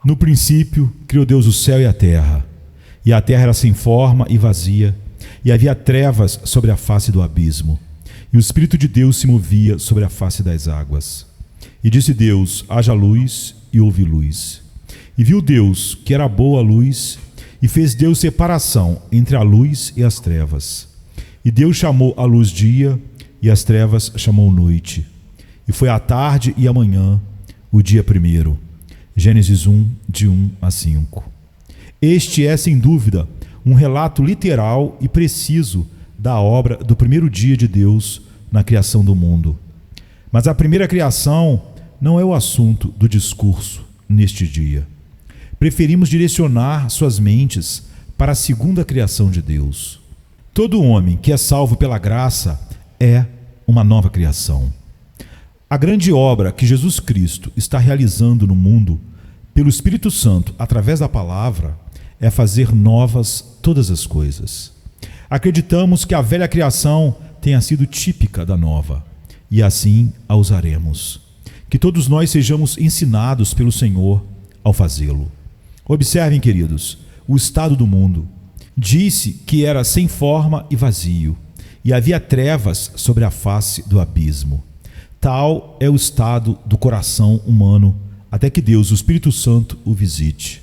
No princípio, criou Deus o céu e a terra era sem forma e vazia, e havia trevas sobre a face do abismo, e o Espírito de Deus se movia sobre a face das águas. E disse Deus: haja luz, e houve luz. E viu Deus que era boa a luz, e fez Deus separação entre a luz e as trevas. E Deus chamou a luz dia, e as trevas chamou noite. E foi a tarde e a manhã, o dia primeiro. Gênesis 1, de 1 a 5. Este é, sem dúvida, um relato literal e preciso da obra do primeiro dia de Deus na criação do mundo. Mas a primeira criação não é o assunto do discurso neste dia. Preferimos direcionar suas mentes para a segunda criação de Deus. Todo homem que é salvo pela graça é uma nova criação. A grande obra que Jesus Cristo está realizando no mundo, pelo Espírito Santo, através da palavra, é fazer novas todas as coisas. Acreditamos que a velha criação tenha sido típica da nova, e assim a usaremos. Que todos nós sejamos ensinados pelo Senhor ao fazê-lo. Observem, queridos, o estado do mundo. Disse que era sem forma e vazio, e havia trevas sobre a face do abismo. Tal é o estado do coração humano, até que Deus, o Espírito Santo, o visite.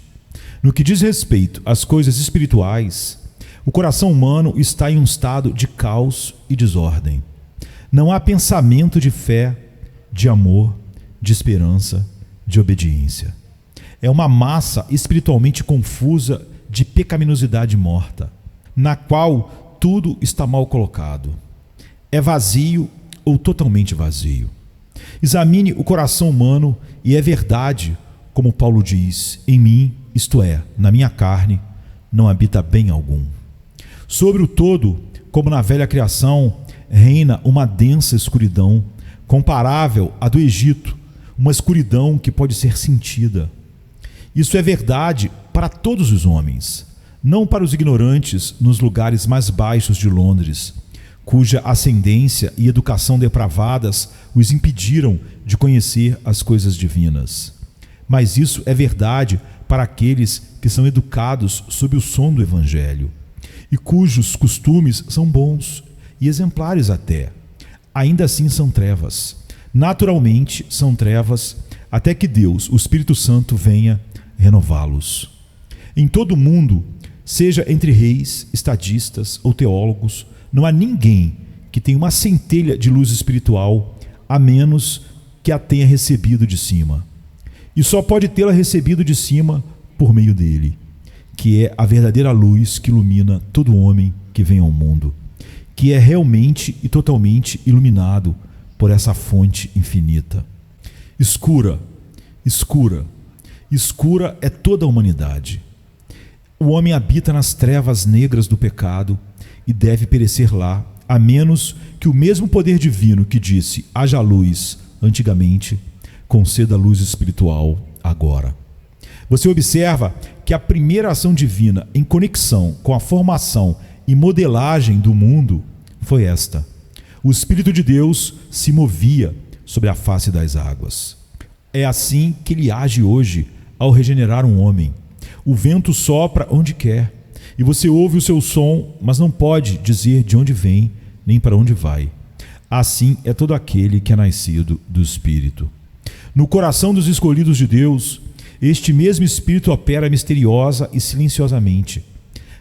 No que diz respeito às coisas espirituais, o coração humano está em um estado de caos e desordem. Não há pensamento de fé, de amor, de esperança, de obediência. É uma massa espiritualmente confusa de pecaminosidade morta, na qual tudo está mal colocado. É vazio ou totalmente vazio. Examine o coração humano e é verdade, como Paulo diz: em mim, isto é, na minha carne, não habita bem algum. Sobre o todo, como na velha criação, reina uma densa escuridão, comparável à do Egito, uma escuridão que pode ser sentida. Isso é verdade para todos os homens, não para os ignorantes nos lugares mais baixos de Londres, cuja ascendência e educação depravadas os impediram de conhecer as coisas divinas. Mas isso é verdade para aqueles que são educados sob o som do Evangelho, e cujos costumes são bons e exemplares até. Ainda assim são trevas. Naturalmente são trevas, até que Deus, o Espírito Santo, venha renová-los. Em todo o mundo, seja entre reis, estadistas ou teólogos, não há ninguém que tenha uma centelha de luz espiritual, a menos que a tenha recebido de cima. E só pode tê-la recebido de cima por meio dele, que é a verdadeira luz que ilumina todo homem que vem ao mundo, que é realmente e totalmente iluminado por essa fonte infinita. Escura, escura, escura é toda a humanidade. O homem habita nas trevas negras do pecado e deve perecer lá, a menos que o mesmo poder divino que disse haja luz antigamente, conceda luz espiritual agora. Você observa que a primeira ação divina em conexão com a formação e modelagem do mundo foi esta: o Espírito de Deus se movia sobre a face das águas. É assim que ele age hoje ao regenerar um homem. O vento sopra onde quer, e você ouve o seu som, mas não pode dizer de onde vem, nem para onde vai. Assim é todo aquele que é nascido do Espírito. No coração dos escolhidos de Deus, este mesmo Espírito opera misteriosa e silenciosamente,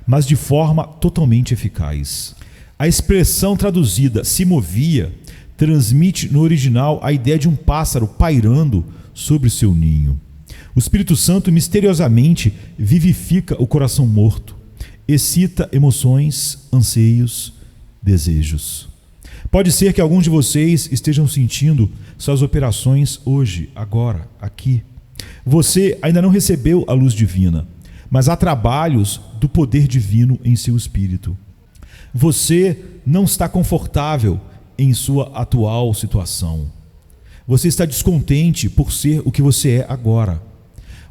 mas de forma totalmente eficaz. A expressão traduzida "se movia" transmite no original a ideia de um pássaro pairando sobre seu ninho. O Espírito Santo misteriosamente vivifica o coração morto, excita emoções, anseios, desejos. Pode ser que alguns de vocês estejam sentindo suas operações hoje, agora, aqui. Você ainda não recebeu a luz divina, mas há trabalhos do poder divino em seu espírito. Você não está confortável em sua atual situação. Você está descontente por ser o que você é agora.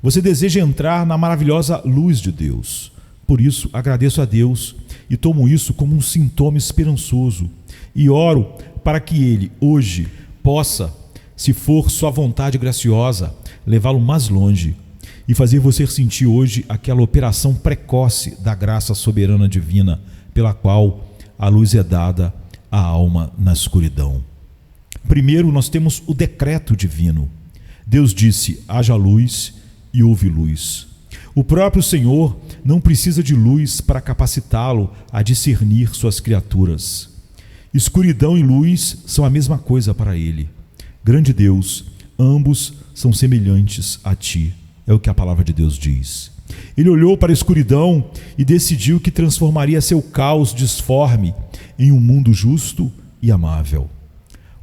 Você deseja entrar na maravilhosa luz de Deus. Por isso, agradeço a Deus e tomo isso como um sintoma esperançoso e oro para que Ele, hoje, possa, se for sua vontade graciosa, levá-lo mais longe e fazer você sentir hoje aquela operação precoce da graça soberana divina, pela qual a luz é dada à alma na escuridão. Primeiro, nós temos o decreto divino. Deus disse: haja luz, e houve luz. O próprio Senhor não precisa de luz para capacitá-lo a discernir suas criaturas. Escuridão e luz são a mesma coisa para ele. Grande Deus, ambos são semelhantes a ti, é o que a palavra de Deus diz. Ele olhou para a escuridão e decidiu que transformaria seu caos disforme em um mundo justo e amável.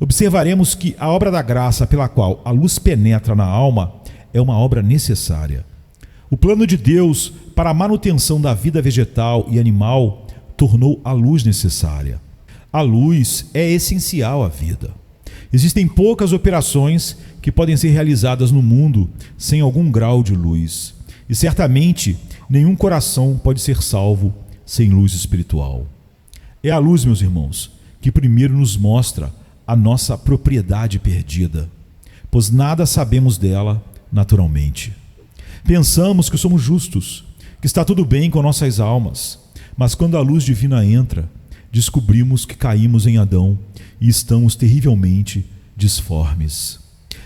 Observaremos que a obra da graça pela qual a luz penetra na alma é uma obra necessária. O plano de Deus para a manutenção da vida vegetal e animal tornou a luz necessária. A luz é essencial à vida. Existem poucas operações que podem ser realizadas no mundo sem algum grau de luz. E certamente nenhum coração pode ser salvo sem luz espiritual. É a luz, meus irmãos, que primeiro nos mostra a nossa propriedade perdida, pois nada sabemos dela naturalmente. Pensamos que somos justos, que está tudo bem com nossas almas, mas quando a luz divina entra, descobrimos que caímos em Adão e estamos terrivelmente disformes.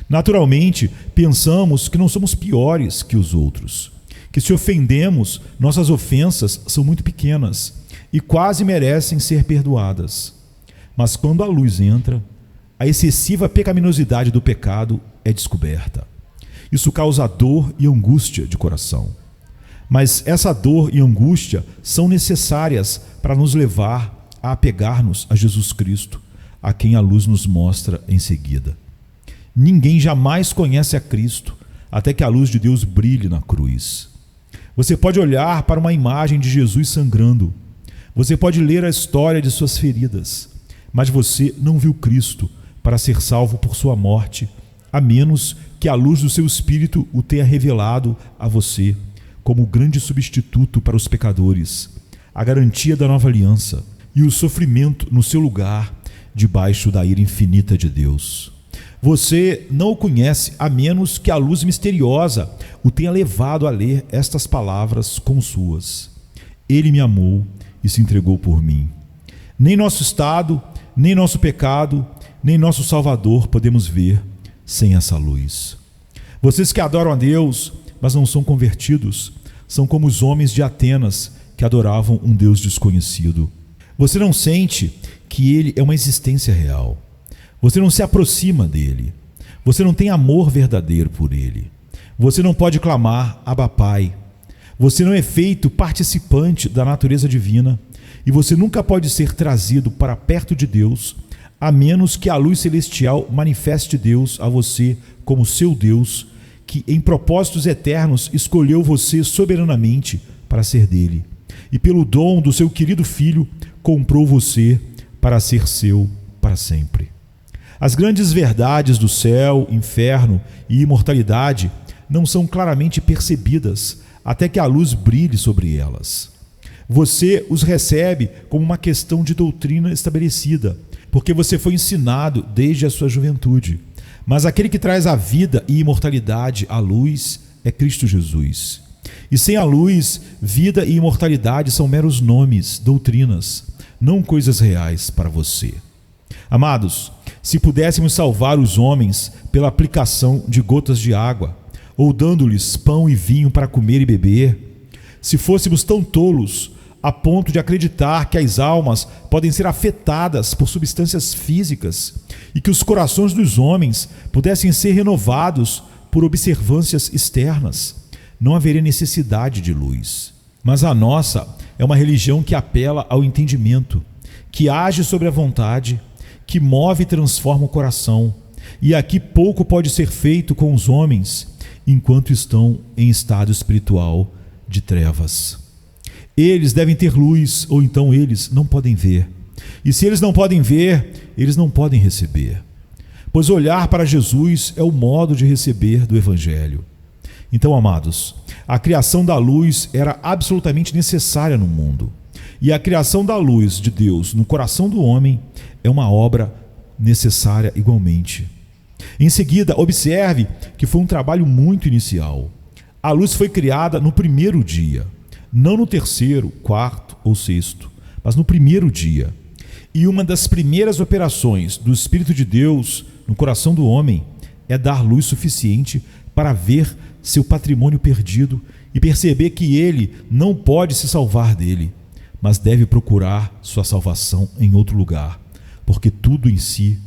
Naturalmente, pensamos que não somos piores que os outros, que se ofendemos, nossas ofensas são muito pequenas e quase merecem ser perdoadas. Mas quando a luz entra, a excessiva pecaminosidade do pecado é descoberta. Isso causa dor e angústia de coração. Mas essa dor e angústia são necessárias para nos levar a apegar-nos a Jesus Cristo, a quem a luz nos mostra em seguida. Ninguém jamais conhece a Cristo até que a luz de Deus brilhe na cruz. Você pode olhar para uma imagem de Jesus sangrando. Você pode ler a história de suas feridas, mas você não viu Cristo para ser salvo por sua morte, a menos que a luz do seu Espírito o tenha revelado a você como o grande substituto para os pecadores, a garantia da nova aliança e o sofrimento no seu lugar debaixo da ira infinita de Deus. Você não o conhece a menos que a luz misteriosa o tenha levado a ler estas palavras como suas. Ele me amou e se entregou por mim. Nem nosso estado, nem nosso pecado, nem nosso Salvador podemos ver sem essa luz. Vocês que adoram a Deus, mas não são convertidos, são como os homens de Atenas que adoravam um Deus desconhecido. Você não sente que ele é uma existência real. Você não se aproxima dele. Você não tem amor verdadeiro por ele. Você não pode clamar Abba Pai. Você não é feito participante da natureza divina e você nunca pode ser trazido para perto de Deus a menos que a luz celestial manifeste Deus a você como seu Deus, que em propósitos eternos escolheu você soberanamente para ser dele, e pelo dom do seu querido Filho comprou você para ser seu para sempre. As grandes verdades do céu, inferno e imortalidade não são claramente percebidas até que a luz brilhe sobre elas. Você os recebe como uma questão de doutrina estabelecida, porque você foi ensinado desde a sua juventude. Mas aquele que traz a vida e imortalidade à luz é Cristo Jesus. E sem a luz, vida e imortalidade são meros nomes, doutrinas, não coisas reais para você. Amados, se pudéssemos salvar os homens pela aplicação de gotas de água, ou dando-lhes pão e vinho para comer e beber, se fôssemos tão tolos a ponto de acreditar que as almas podem ser afetadas por substâncias físicas e que os corações dos homens pudessem ser renovados por observâncias externas, não haveria necessidade de luz. Mas a nossa é uma religião que apela ao entendimento, que age sobre a vontade, que move e transforma o coração, e aqui pouco pode ser feito com os homens enquanto estão em estado espiritual de trevas. Eles devem ter luz, ou então eles não podem ver. E se eles não podem ver, eles não podem receber. Pois olhar para Jesus é o modo de receber do Evangelho. Então, amados, a criação da luz era absolutamente necessária no mundo. E a criação da luz de Deus no coração do homem é uma obra necessária igualmente. Em seguida, observe que foi um trabalho muito inicial. A luz foi criada no primeiro dia, não no terceiro, quarto ou sexto, mas no primeiro dia. E uma das primeiras operações do Espírito de Deus no coração do homem é dar luz suficiente para ver seu patrimônio perdido e perceber que ele não pode se salvar dele, mas deve procurar sua salvação em outro lugar, porque tudo em si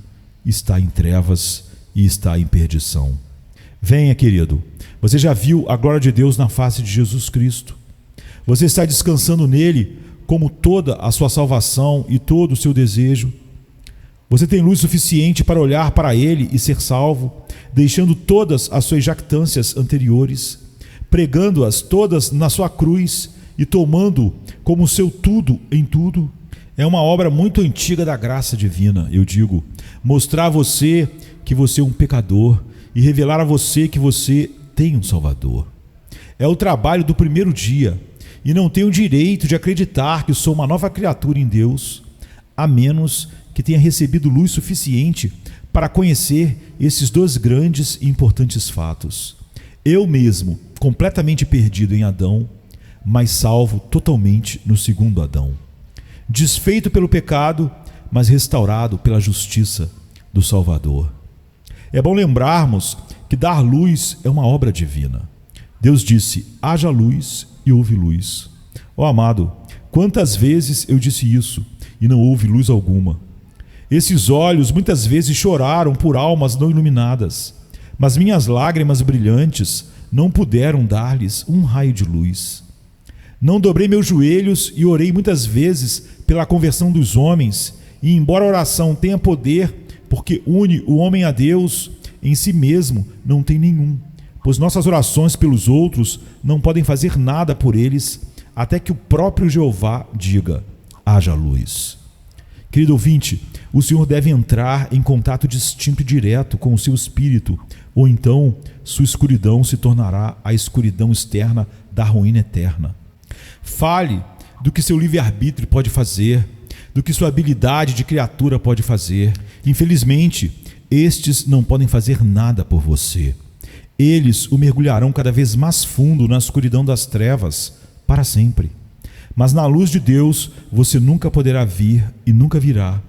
está em trevas e está em perdição. Venha, querido, você já viu a glória de Deus na face de Jesus Cristo. Você está descansando nele como toda a sua salvação e todo o seu desejo. Você tem luz suficiente para olhar para ele e ser salvo, deixando todas as suas jactâncias anteriores, pregando-as todas na sua cruz e tomando como seu tudo em tudo. É uma obra muito antiga da graça divina, eu digo, mostrar a você que você é um pecador e revelar a você que você tem um Salvador. É o trabalho do primeiro dia e não tenho o direito de acreditar que sou uma nova criatura em Deus, a menos que tenha recebido luz suficiente para conhecer esses dois grandes e importantes fatos. Eu mesmo, completamente perdido em Adão, mas salvo totalmente no segundo Adão. Desfeito pelo pecado, mas restaurado pela justiça do Salvador. É bom lembrarmos que dar luz é uma obra divina. Deus disse: haja luz, e houve luz. Ó amado, quantas vezes eu disse isso e não houve luz alguma? Esses olhos muitas vezes choraram por almas não iluminadas, mas minhas lágrimas brilhantes não puderam dar-lhes um raio de luz. Não dobrei meus joelhos e orei muitas vezes pela conversão dos homens, e embora a oração tenha poder, porque une o homem a Deus, em si mesmo não tem nenhum, pois nossas orações pelos outros não podem fazer nada por eles, até que o próprio Jeová diga: haja luz. Querido ouvinte, o Senhor deve entrar em contato distinto e direto com o seu espírito, ou então sua escuridão se tornará a escuridão externa da ruína eterna. Fale do que seu livre-arbítrio pode fazer, do que sua habilidade de criatura pode fazer. Infelizmente, estes não podem fazer nada por você. Eles o mergulharão cada vez mais fundo na escuridão das trevas, para sempre. Mas na luz de Deus você nunca poderá vir e nunca virá,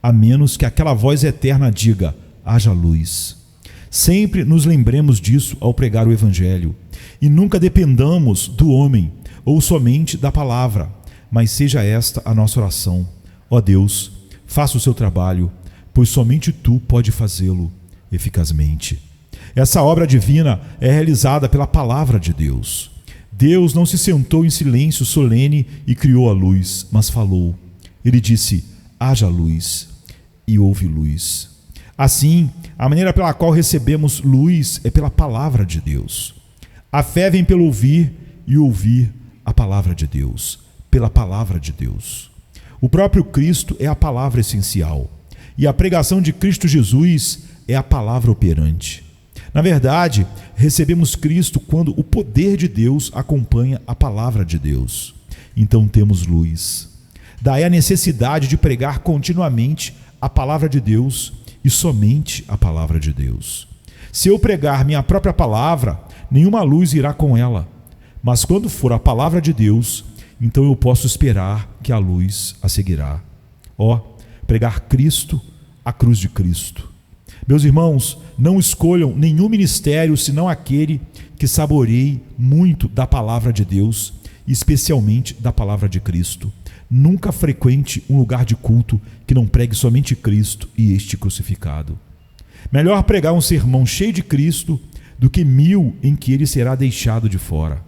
a menos que aquela voz eterna diga: haja luz. Sempre nos lembremos disso ao pregar o Evangelho, e nunca dependamos do homem ou somente da palavra, mas seja esta a nossa oração: ó Deus, faça o seu trabalho, pois somente tu pode fazê-lo eficazmente. Essa obra divina é realizada pela palavra de Deus. Deus não se sentou em silêncio solene e criou a luz, mas falou. Ele disse: haja luz, e houve luz. Assim, a maneira pela qual recebemos luz é pela palavra de Deus. A fé vem pelo ouvir, e ouvir a palavra de Deus, pela palavra de Deus. O próprio Cristo é a palavra essencial, e a pregação de Cristo Jesus é a palavra operante. Na verdade, recebemos Cristo quando o poder de Deus acompanha a palavra de Deus. Então temos luz. Daí a necessidade de pregar continuamente a palavra de Deus e somente a palavra de Deus. Se eu pregar minha própria palavra, nenhuma luz irá com ela. Mas quando for a palavra de Deus, então eu posso esperar que a luz a seguirá. Pregar Cristo, a cruz de Cristo. Meus irmãos, não escolham nenhum ministério senão aquele que saboreie muito da palavra de Deus, especialmente da palavra de Cristo. Nunca frequente um lugar de culto que não pregue somente Cristo e este crucificado. Melhor pregar um sermão cheio de Cristo do que 1000 em que ele será deixado de fora.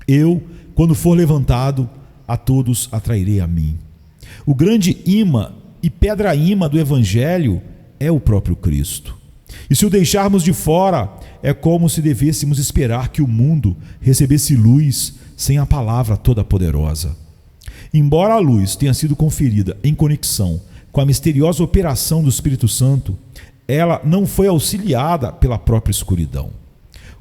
Eu, quando for levantado, a todos atrairei a mim. O grande imã e pedra-imã do Evangelho é o próprio Cristo. E se o deixarmos de fora, é como se devêssemos esperar que o mundo recebesse luz sem a palavra toda poderosa. Embora a luz tenha sido conferida em conexão com a misteriosa operação do Espírito Santo, ela não foi auxiliada pela própria escuridão.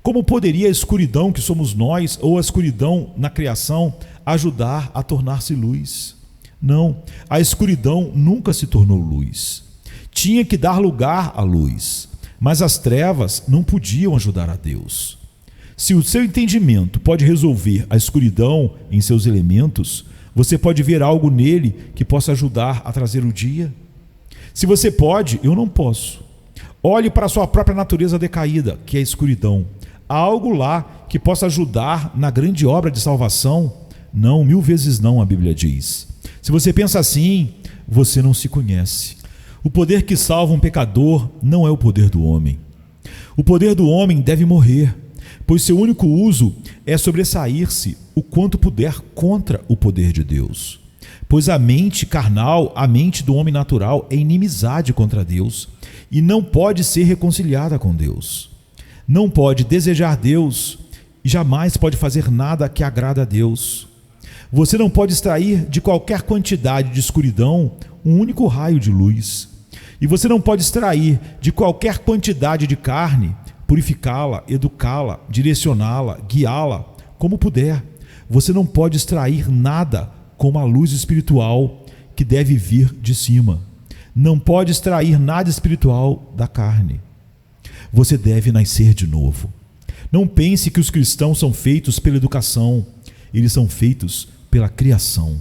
Como poderia a escuridão que somos nós, ou a escuridão na criação, ajudar a tornar-se luz? Não, a escuridão nunca se tornou luz. Tinha que dar lugar à luz, mas as trevas não podiam ajudar a Deus. Se o seu entendimento pode resolver a escuridão em seus elementos, você pode ver algo nele que possa ajudar a trazer o dia? Se você pode, eu não posso. Olhe para a sua própria natureza decaída, que é a escuridão. Há algo lá que possa ajudar na grande obra de salvação? Não, 1000 vezes não, a Bíblia diz. Se você pensa assim, você não se conhece. O poder que salva um pecador não é o poder do homem. O poder do homem deve morrer, pois seu único uso é sobressair-se o quanto puder contra o poder de Deus. Pois a mente carnal, a mente do homem natural, é inimizade contra Deus e não pode ser reconciliada com Deus. Não pode desejar Deus e jamais pode fazer nada que agrada a Deus. Você não pode extrair de qualquer quantidade de escuridão um único raio de luz. E você não pode extrair de qualquer quantidade de carne, purificá-la, educá-la, direcioná-la, guiá-la, como puder. Você não pode extrair nada como a luz espiritual que deve vir de cima. Não pode extrair nada espiritual da carne. Você deve nascer de novo. Não pense que os cristãos são feitos pela educação. Eles são feitos pela criação.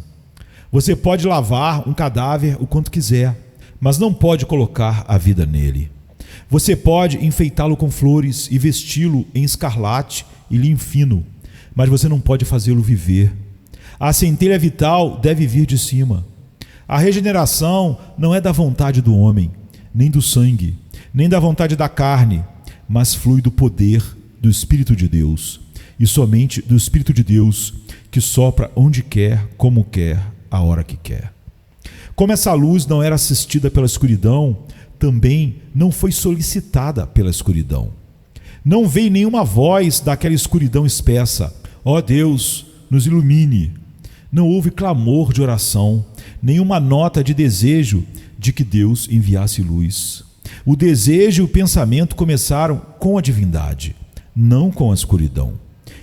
Você pode lavar um cadáver o quanto quiser, mas não pode colocar a vida nele. Você pode enfeitá-lo com flores e vesti-lo em escarlate e linho fino, mas você não pode fazê-lo viver. A centelha vital deve vir de cima. A regeneração não é da vontade do homem, nem do sangue, nem da vontade da carne, mas flui do poder do Espírito de Deus, e somente do Espírito de Deus, que sopra onde quer, como quer, a hora que quer. Como essa luz não era assistida pela escuridão, também não foi solicitada pela escuridão. Não veio nenhuma voz daquela escuridão espessa: ó Deus, nos ilumine. Não houve clamor de oração, nenhuma nota de desejo de que Deus enviasse luz. O desejo e o pensamento começaram com a divindade, não com a escuridão.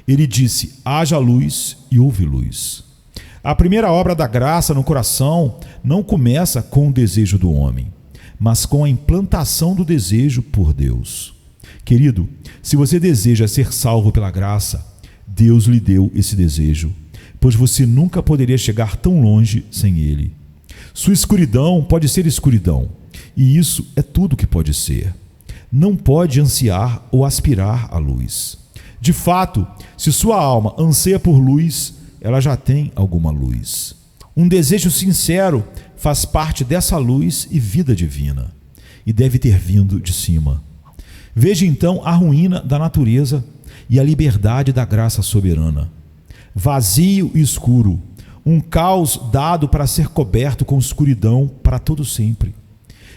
Ele disse: haja luz, e houve luz. A primeira obra da graça no coração não começa com o desejo do homem, mas com a implantação do desejo por Deus. Querido, se você deseja ser salvo pela graça, Deus lhe deu esse desejo, pois você nunca poderia chegar tão longe sem ele. Sua escuridão pode ser escuridão, e isso é tudo que pode ser. Não pode ansiar ou aspirar a luz. De fato, se sua alma anseia por luz, ela já tem alguma luz. Um desejo sincero faz parte dessa luz e vida divina, e deve ter vindo de cima. Veja então a ruína da natureza e a liberdade da graça soberana. Vazio e escuro, um caos dado para ser coberto com escuridão para todo sempre.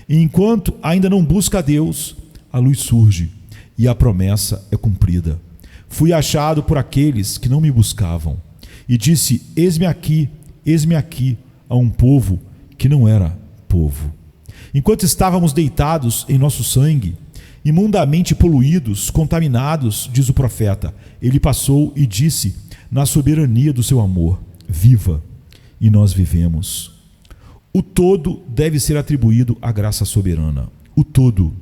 E enquanto ainda não busca a Deus, a luz surge e a promessa é cumprida. Fui achado por aqueles que não me buscavam, e disse: eis-me aqui, a um povo que não era povo. Enquanto estávamos deitados em nosso sangue, imundamente poluídos, contaminados, diz o profeta, ele passou e disse, na soberania do seu amor: viva, e nós vivemos. O todo deve ser atribuído à graça soberana. O todo.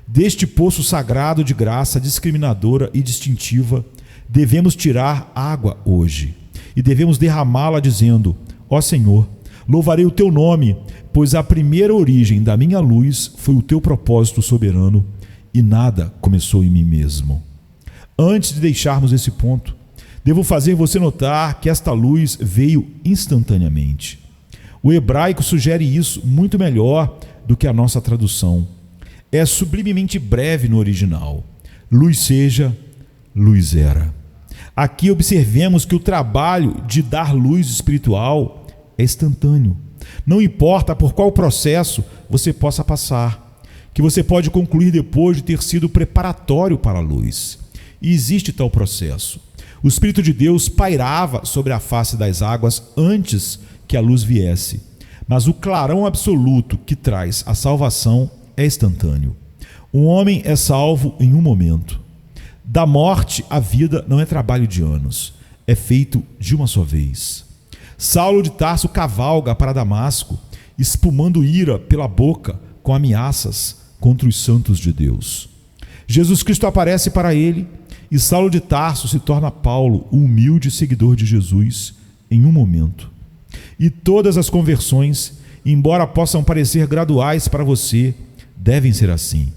Deste poço sagrado de graça discriminadora e distintiva, devemos tirar água hoje, e devemos derramá-la dizendo: ó Senhor, louvarei o teu nome, pois a primeira origem da minha luz foi o teu propósito soberano, e nada começou em mim mesmo. Antes de deixarmos esse ponto, devo fazer você notar que esta luz veio instantaneamente. O hebraico sugere isso muito melhor do que a nossa tradução. É sublimemente breve no original. Luz seja, luz era. Aqui observemos que o trabalho de dar luz espiritual é instantâneo. Não importa por qual processo você possa passar, que você pode concluir depois de ter sido preparatório para a luz. E existe tal processo. O Espírito de Deus pairava sobre a face das águas antes que a luz viesse, mas o clarão absoluto que traz a salvação é instantâneo. Um homem é salvo em um momento. Da morte à vida não é trabalho de anos, é feito de uma só vez. Saulo de Tarso cavalga para Damasco, espumando ira pela boca com ameaças contra os santos de Deus. Jesus Cristo aparece para ele E Saulo de Tarso se torna Paulo, o humilde seguidor de Jesus, em um momento. E todas as conversões, embora possam parecer graduais para você, devem ser assim.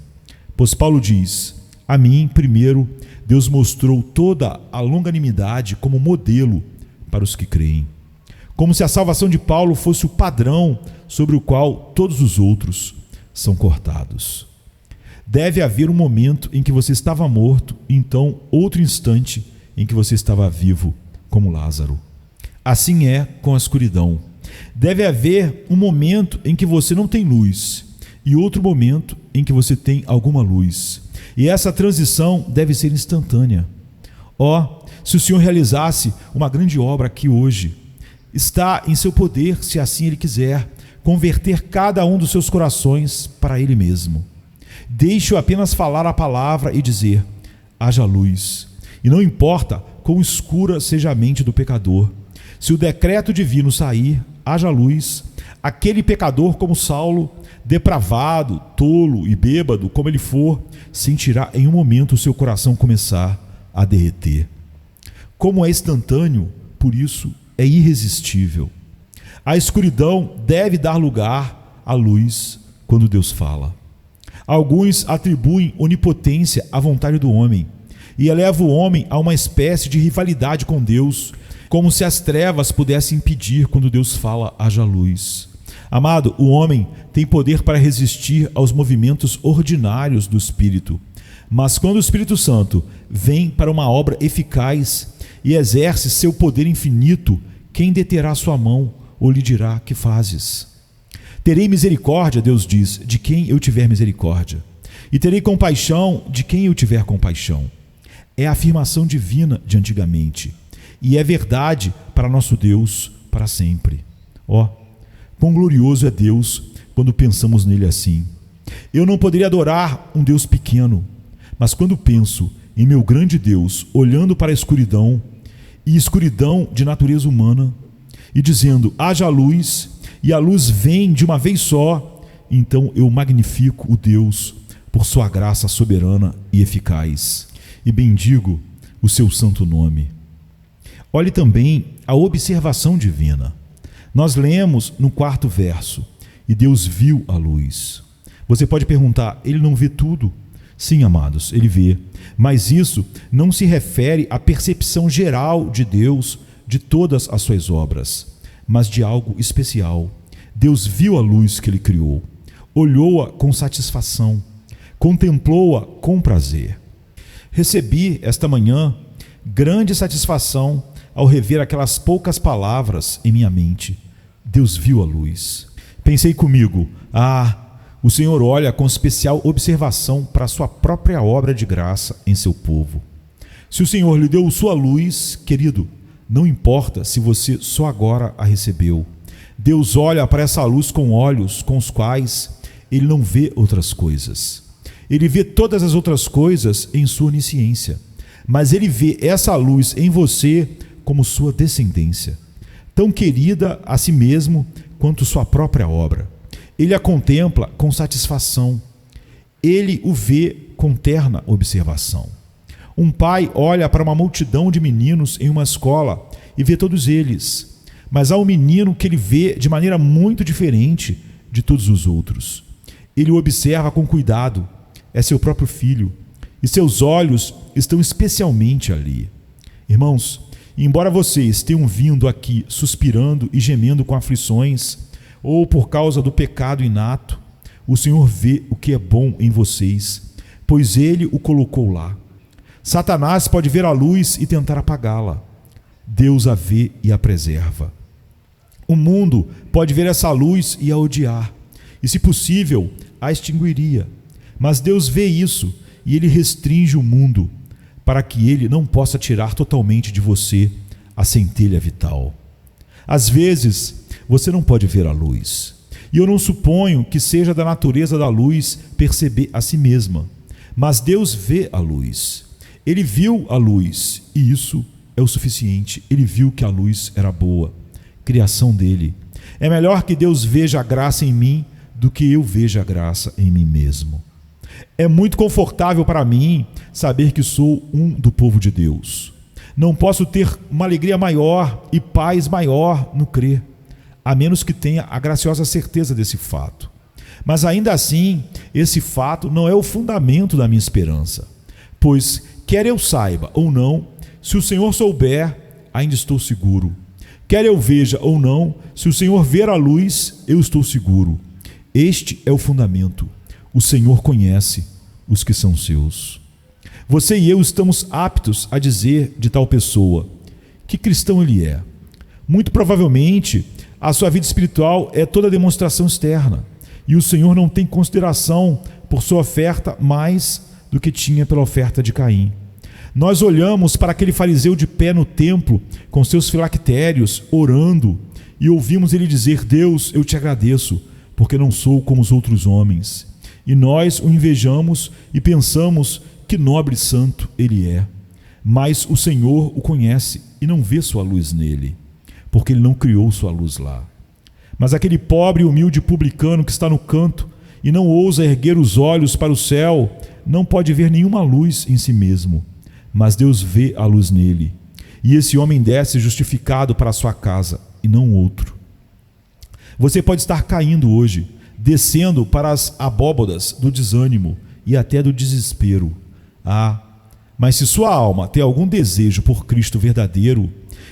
Pois Paulo diz: a mim, primeiro, Deus mostrou toda a longanimidade como modelo para os que creem. Como se a salvação de Paulo fosse o padrão sobre o qual todos os outros são cortados. Deve haver um momento em que você estava morto, e então outro instante em que você estava vivo, como Lázaro. Assim é com a escuridão. Deve haver um momento em que você não tem luz e outro momento em que você tem alguma luz. E essa transição deve ser instantânea. Se o Senhor realizasse uma grande obra aqui hoje, está em seu poder, se assim Ele quiser, converter cada um dos seus corações para Ele mesmo. Deixe-o apenas falar a palavra e dizer: haja luz. E não importa quão escura seja a mente do pecador, se o decreto divino sair, haja luz. Aquele pecador como Saulo, depravado, tolo e bêbado como ele for, sentirá em um momento o seu coração começar a derreter. Como é instantâneo, por isso é irresistível. A escuridão deve dar lugar à luz quando Deus fala. Alguns atribuem onipotência à vontade do homem e elevam o homem a uma espécie de rivalidade com Deus, como se as trevas pudessem impedir quando Deus fala: haja luz. Amado, o homem tem poder para resistir aos movimentos ordinários do Espírito, mas quando o Espírito Santo vem para uma obra eficaz e exerce seu poder infinito, quem deterá sua mão ou lhe dirá: que fazes? Terei misericórdia, Deus diz, de quem eu tiver misericórdia, e terei compaixão de quem eu tiver compaixão. É a afirmação divina de antigamente, e é verdade para nosso Deus para sempre. Quão glorioso é Deus quando pensamos nele assim. Eu não poderia adorar um Deus pequeno, mas quando penso em meu grande Deus olhando para a escuridão, e escuridão de natureza humana, e dizendo: haja luz, e a luz vem de uma vez só, então eu magnifico o Deus por sua graça soberana e eficaz, e bendigo o seu santo nome. Olhe também a observação divina. Nós lemos no 4º verso: e Deus viu a luz. Você pode perguntar: ele não vê tudo? Sim, amados, ele vê, mas isso não se refere à percepção geral de Deus de todas as suas obras, mas de algo especial. Deus viu a luz que ele criou, olhou-a com satisfação, contemplou-a com prazer. Recebi esta manhã grande satisfação ao rever aquelas poucas palavras em minha mente: Deus viu a luz. Pensei comigo: o Senhor olha com especial observação para a sua própria obra de graça em seu povo. Se o Senhor lhe deu sua luz, querido, não importa se você só agora a recebeu. Deus olha para essa luz com olhos com os quais Ele não vê outras coisas. Ele vê todas as outras coisas em sua onisciência, mas Ele vê essa luz em você como sua descendência, tão querida a si mesmo quanto sua própria obra. Ele a contempla com satisfação. Ele o vê com terna observação. Um pai olha para uma multidão de meninos em uma escola e vê todos eles, mas há um menino que ele vê de maneira muito diferente de todos os outros. Ele o observa com cuidado. É seu próprio filho, e seus olhos estão especialmente ali. Irmãos, embora vocês tenham vindo aqui suspirando e gemendo com aflições, ou por causa do pecado inato, o Senhor vê o que é bom em vocês, pois Ele o colocou lá. Satanás pode ver a luz e tentar apagá-la. Deus a vê e a preserva. O mundo pode ver essa luz e a odiar, e, se possível, a extinguiria. Mas Deus vê isso e Ele restringe o mundo para que Ele não possa tirar totalmente de você a centelha vital. Às vezes, você não pode ver a luz. E eu não suponho que seja da natureza da luz perceber a si mesma. Mas Deus vê a luz. Ele viu a luz e isso é o suficiente. Ele viu que a luz era boa, criação dele. É melhor que Deus veja a graça em mim do que eu veja a graça em mim mesmo. É muito confortável para mim saber que sou um do povo de Deus. Não posso ter uma alegria maior e paz maior no crer, a menos que tenha a graciosa certeza desse fato. Mas ainda assim, esse fato não é o fundamento da minha esperança, pois, quer eu saiba ou não, se o Senhor souber, ainda estou seguro. Quer eu veja ou não, se o Senhor ver a luz, eu estou seguro. Este é o fundamento. O Senhor conhece os que são seus. Você e eu estamos aptos a dizer de tal pessoa que cristão ele é. Muito provavelmente, a sua vida espiritual é toda demonstração externa, e o Senhor não tem consideração por sua oferta mais do que tinha pela oferta de Caim. Nós olhamos para aquele fariseu de pé no templo, com seus filactérios, orando, e ouvimos ele dizer: Deus, eu te agradeço, porque não sou como os outros homens. E nós o invejamos e pensamos que nobre santo ele é. Mas o Senhor o conhece e não vê sua luz nele, porque ele não criou sua luz lá. Mas aquele pobre e humilde publicano que está no canto e não ousa erguer os olhos para o céu, não pode ver nenhuma luz em si mesmo, mas Deus vê a luz nele. E esse homem desce justificado para a sua casa, e não outro. Você pode estar caindo hoje, descendo para as abóbodas do desânimo e até do desespero. Mas se sua alma tem algum desejo por Cristo verdadeiro,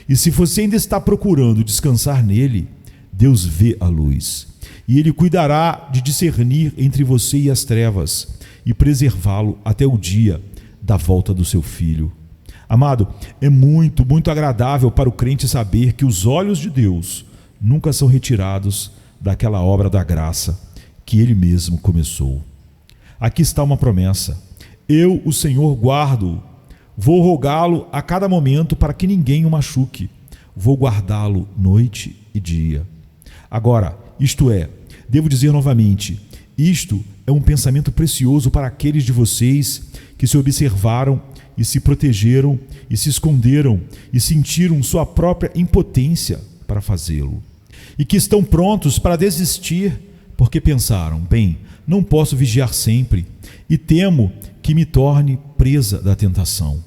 e se você ainda está procurando descansar nele, Deus vê a luz, e ele cuidará de discernir entre você e as trevas, e preservá-lo até o dia da volta do seu Filho. Amado, é muito, muito agradável para o crente saber que os olhos de Deus nunca são retirados daquela obra da graça que ele mesmo começou. Aqui está uma promessa: eu, o Senhor, guardo, vou rogá-lo a cada momento para que ninguém o machuque, vou guardá-lo noite e dia. Agora, isto é, devo dizer novamente, isto é um pensamento precioso para aqueles de vocês que se observaram e se protegeram e se esconderam e sentiram sua própria impotência para fazê-lo, e que estão prontos para desistir porque pensaram: bem, não posso vigiar sempre e temo que me torne presa da tentação.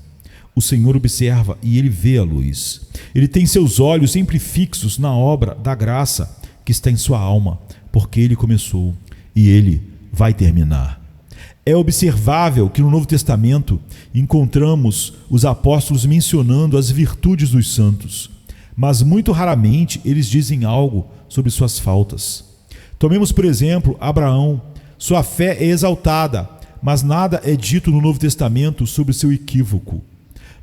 O Senhor observa e ele vê a luz. Ele tem seus olhos sempre fixos na obra da graça que está em sua alma, porque ele começou e ele vai terminar. É observável que no Novo Testamento encontramos os apóstolos mencionando as virtudes dos santos, mas muito raramente eles dizem algo sobre suas faltas. Tomemos, por exemplo, Abraão. Sua fé é exaltada, mas nada é dito no Novo Testamento sobre seu equívoco.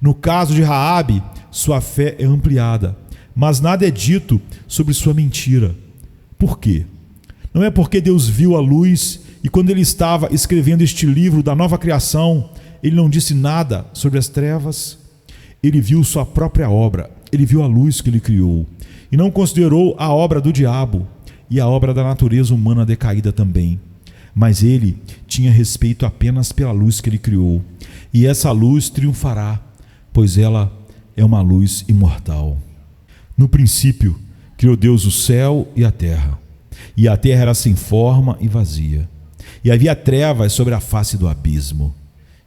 No caso de Raabe, sua fé é ampliada, mas nada é dito sobre sua mentira. Por quê? Não é porque Deus viu a luz e quando ele estava escrevendo este livro da nova criação, ele não disse nada sobre as trevas? Ele viu sua própria obra, ele viu a luz que ele criou e não considerou a obra do diabo e a obra da natureza humana decaída também. Mas ele tinha respeito apenas pela luz que ele criou, e essa luz triunfará, pois ela é uma luz imortal. No princípio, criou Deus o céu e a terra era sem forma e vazia, e havia trevas sobre a face do abismo,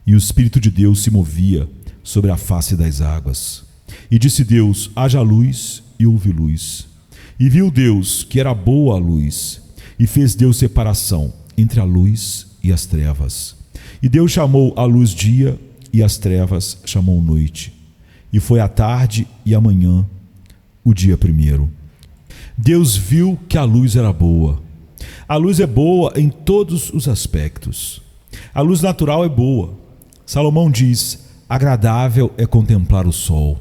e o Espírito de Deus se movia sobre a face das águas. E disse Deus: haja luz, e houve luz. E viu Deus que era boa a luz, e fez Deus separação entre a luz e as trevas. E Deus chamou a luz dia, e as trevas chamou noite. E foi a tarde e a manhã, o dia primeiro. Deus viu que a luz era boa. A luz é boa em todos os aspectos. A luz natural é boa. Salomão diz: agradável é contemplar o sol.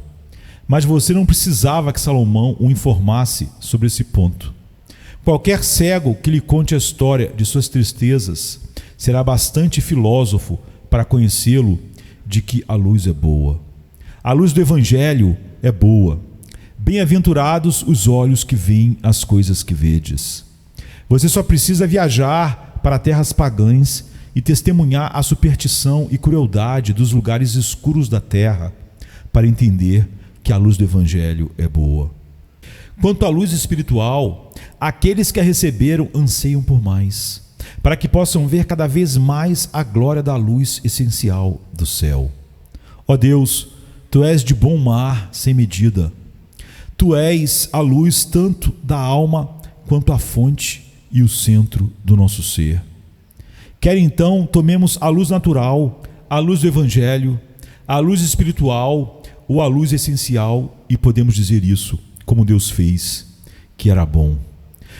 Mas você não precisava que Salomão o informasse sobre esse ponto. Qualquer cego que lhe conte a história de suas tristezas será bastante filósofo para conhecê-lo de que a luz é boa. A luz do Evangelho é boa. Bem-aventurados os olhos que veem as coisas que vedes. Você só precisa viajar para terras pagãs e testemunhar a superstição e crueldade dos lugares escuros da terra para entender que a luz do Evangelho é boa. Quanto à luz espiritual, aqueles que a receberam anseiam por mais. para que possam ver cada vez mais a glória da luz essencial do céu. Ó Deus, Tu és de bom mar sem medida. Tu és a luz tanto da alma quanto a fonte e o centro do nosso ser. Quer então tomemos a luz natural, a luz do Evangelho, a luz espiritual ou a luz essencial e podemos dizer isso, como Deus fez, que era bom.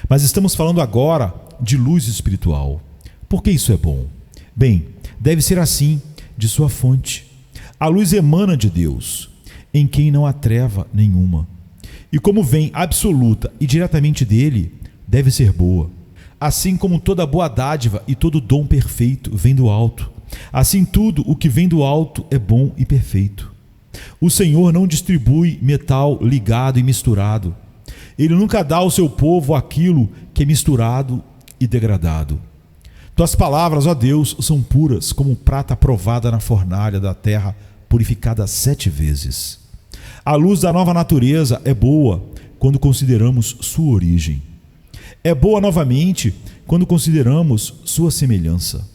Mas estamos falando agora de luz espiritual. Por que isso é bom? Bem, deve ser assim, de sua fonte. A luz emana de Deus, em quem não há treva nenhuma. E como vem absoluta e diretamente dele, deve ser boa. Assim como toda boa dádiva e todo dom perfeito vem do alto, assim tudo o que vem do alto é bom e perfeito. O Senhor não distribui metal ligado e misturado. Ele nunca dá ao seu povo aquilo que é misturado e degradado. Tuas palavras, ó Deus, são puras como prata provada na fornalha da terra, purificada 7 vezes. A luz da nova natureza é boa quando consideramos sua origem. É boa novamente quando consideramos sua semelhança.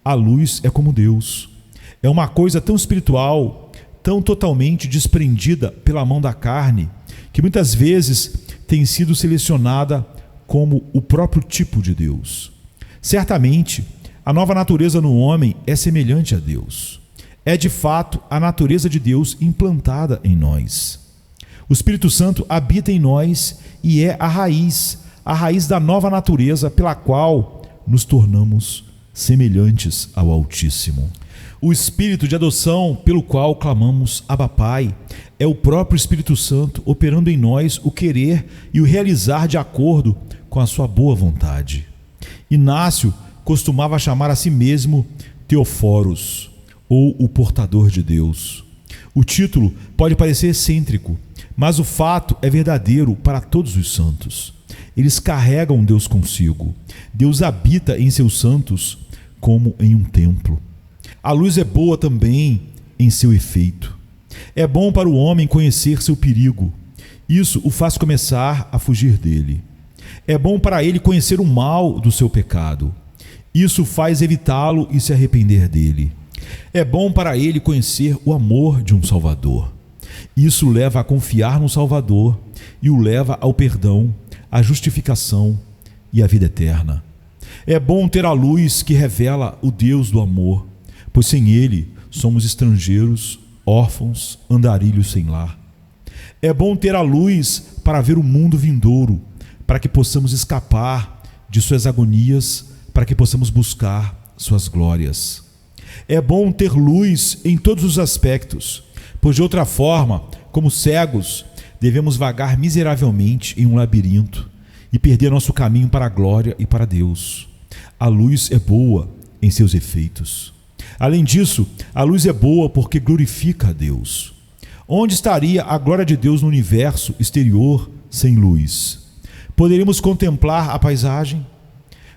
A luz é como Deus. É uma coisa tão espiritual, tão totalmente desprendida pela mão da carne, que muitas vezes tem sido selecionada como o próprio tipo de Deus. Certamente, a nova natureza no homem é semelhante a Deus. É de fato a natureza de Deus implantada em nós. O Espírito Santo habita em nós e é a raiz da nova natureza pela qual nos tornamos semelhantes ao Altíssimo. O Espírito de adoção pelo qual clamamos Abba Pai é o próprio Espírito Santo operando em nós o querer e o realizar de acordo com a sua boa vontade. Inácio costumava chamar a si mesmo Teóforos, ou o portador de Deus. O título pode parecer excêntrico, mas o fato é verdadeiro para todos os santos. Eles carregam Deus consigo. Deus habita em seus santos como em um templo. A luz é boa também em seu efeito. É bom para o homem conhecer seu perigo. Isso o faz começar a fugir dele. É bom para ele conhecer o mal do seu pecado. Isso faz evitá-lo e se arrepender dele. É bom para ele conhecer o amor de um Salvador. Isso leva a confiar no Salvador e o leva ao perdão, à justificação e à vida eterna. É bom ter a luz que revela o Deus do amor, pois sem ele somos estrangeiros, órfãos, andarilhos sem lar. É bom ter a luz para ver o mundo vindouro, para que possamos escapar de suas agonias, para que possamos buscar suas glórias. É bom ter luz em todos os aspectos, pois de outra forma, como cegos, devemos vagar miseravelmente em um labirinto e perder nosso caminho para a glória e para Deus. A luz é boa em seus efeitos. Além disso, a luz é boa porque glorifica a Deus. Onde estaria a glória de Deus no universo exterior sem luz? Poderíamos contemplar a paisagem?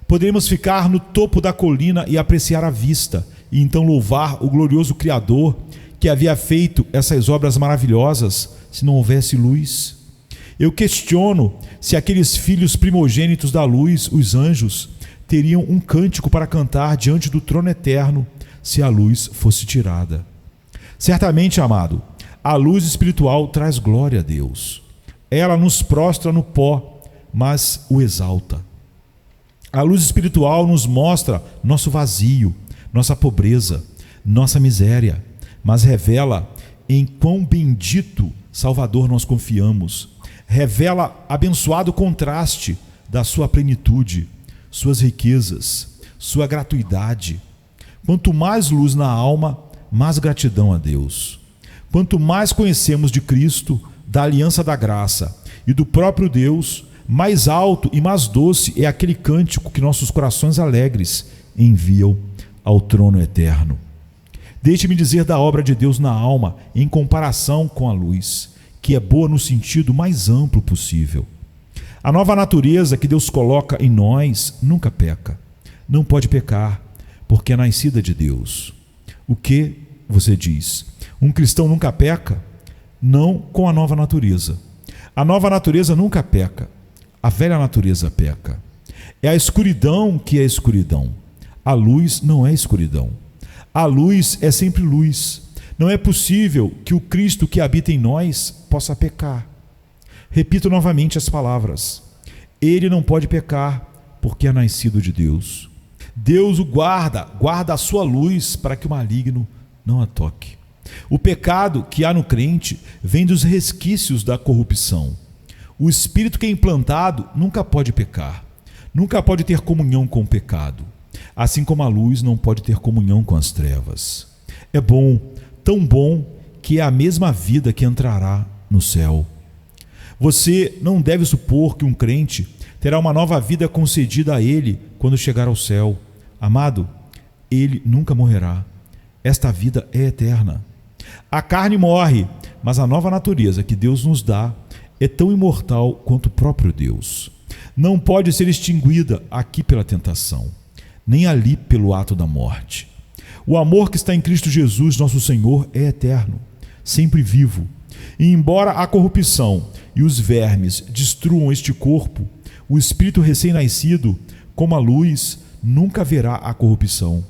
Poderíamos ficar no topo da colina e apreciar a vista, e então louvar o glorioso Criador que havia feito essas obras maravilhosas se não houvesse luz? Eu questiono se aqueles filhos primogênitos da luz, os anjos, teriam um cântico para cantar diante do trono eterno se a luz fosse tirada. Certamente, amado, a luz espiritual traz glória a Deus. Ela nos prostra no pó, mas o exalta. A luz espiritual nos mostra nosso vazio, nossa pobreza, nossa miséria, mas revela em quão bendito Salvador nós confiamos. Revela abençoado contraste da sua plenitude, suas riquezas, sua gratuidade. Quanto mais luz na alma, mais gratidão a Deus. Quanto mais conhecemos de Cristo, da aliança da graça e do próprio Deus, mais alto e mais doce é aquele cântico que nossos corações alegres enviam ao trono eterno. Deixe-me dizer da obra de Deus na alma em comparação com a luz, que é boa no sentido mais amplo possível. A nova natureza que Deus coloca em nós nunca peca, não pode pecar, porque é nascida de Deus. O que você diz? Um cristão nunca peca? Não com a nova natureza. A nova natureza nunca peca, a velha natureza peca. É a escuridão que é escuridão. A luz não é escuridão. A luz é sempre luz. Não é possível que o Cristo que habita em nós possa pecar. Repito novamente as palavras. Ele não pode pecar porque é nascido de Deus. Deus o guarda a sua luz para que o maligno não a toque. O pecado que há no crente vem dos resquícios da corrupção. O espírito que é implantado nunca pode pecar, nunca pode ter comunhão com o pecado, assim como a luz não pode ter comunhão com as trevas. É bom, tão bom, que é a mesma vida que entrará no céu. Você não deve supor que um crente terá uma nova vida concedida a ele quando chegar ao céu. Amado, ele nunca morrerá. Esta vida é eterna. A carne morre, mas a nova natureza que Deus nos dá é tão imortal quanto o próprio Deus. Não pode ser extinguida aqui pela tentação, nem ali pelo ato da morte. O amor que está em Cristo Jesus, nosso Senhor, é eterno, sempre vivo. E embora a corrupção e os vermes destruam este corpo, o espírito recém-nascido, como a luz, nunca verá a corrupção.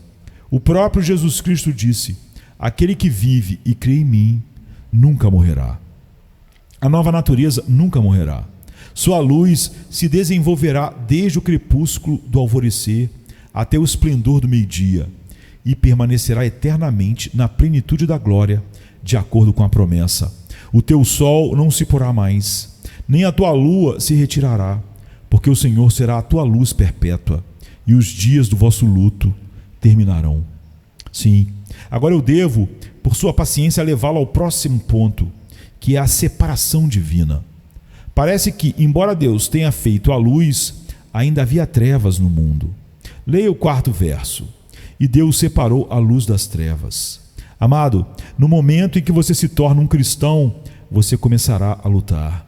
O próprio Jesus Cristo disse: aquele que vive e crê em mim nunca morrerá. A nova natureza nunca morrerá. Sua luz se desenvolverá desde o crepúsculo do alvorecer até o esplendor do meio-dia e permanecerá eternamente na plenitude da glória, de acordo com a promessa. O teu sol não se porá mais, nem a tua lua se retirará, porque o Senhor será a tua luz perpétua, e os dias do vosso luto terminarão. Sim, agora eu devo, por sua paciência, levá-lo ao próximo ponto, que é a separação divina. Parece que, embora Deus tenha feito a luz, ainda havia trevas no mundo. Leia o 4º verso. E Deus separou a luz das trevas. Amado, no momento em que você se torna um cristão, você começará a lutar.